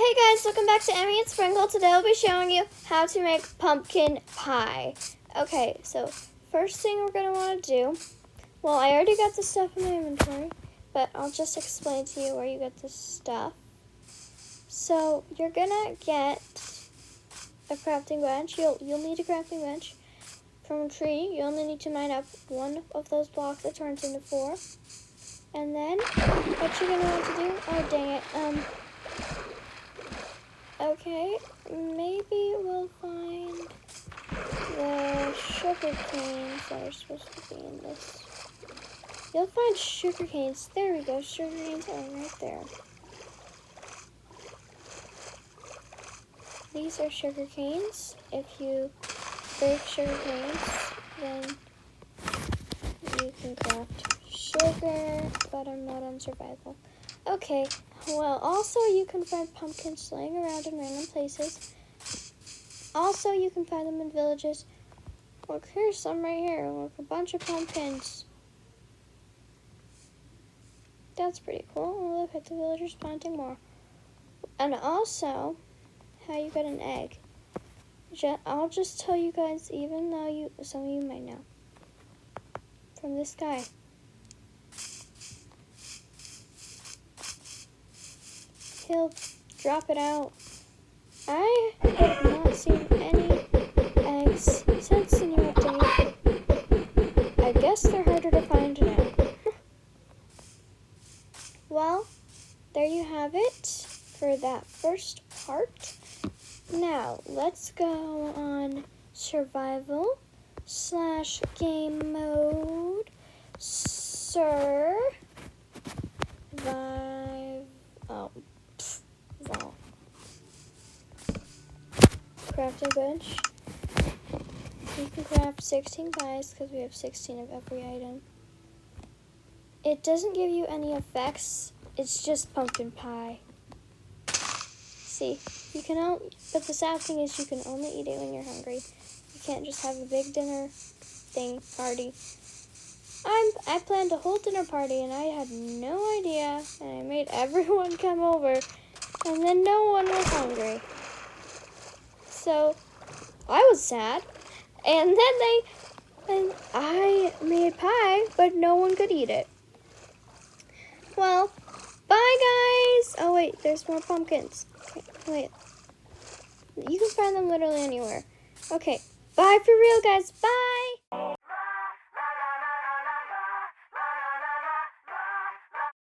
Hey guys, welcome back to Emmy and Sprinkle. Today I'll be showing you how to make pumpkin pie. Okay, so first thing we're going to want to do, well, I already got the stuff in my inventory, but I'll just explain to you where you get this stuff. So you're going to get a crafting bench. You'll need a crafting bench from a tree. You only need to mine up one of those blocks that turns into 4. And then what you're going to want to do, oh dang it, okay, maybe we'll find the sugar canes that are supposed to be in this. You'll find sugar canes. There we go. Sugar canes are right there. These are sugar canes. If you break sugar canes, then you can craft sugar, but I'm not on survival. Okay, well, also you can find pumpkins laying around in random places. Also, you can find them in villages. Look, here's some right here. Look, a bunch of pumpkins. That's pretty cool. Oh, look at the villagers planting more. And also, how you get an egg. I'll just tell you guys, even though some of you might know. From this guy. He'll drop it out. I have not seen any eggs since the new update. I guess they're harder to find now. Well, there you have it for that first part. Now, let's go on survival/game mode. Crafting bench. You can craft 16 pies because we have 16 of every item. It doesn't give you any effects. It's just pumpkin pie. See, but the sad thing is you can only eat it when you're hungry. You can't just have a big dinner party. I planned a whole dinner party and I had no idea, and I made everyone come over, and then no one was hungry. So I was sad, and then I made pie, but no one could eat it. Well, bye guys. Oh wait, there's more pumpkins. Okay, wait, you can find them literally anywhere. Okay, bye for real guys. Bye.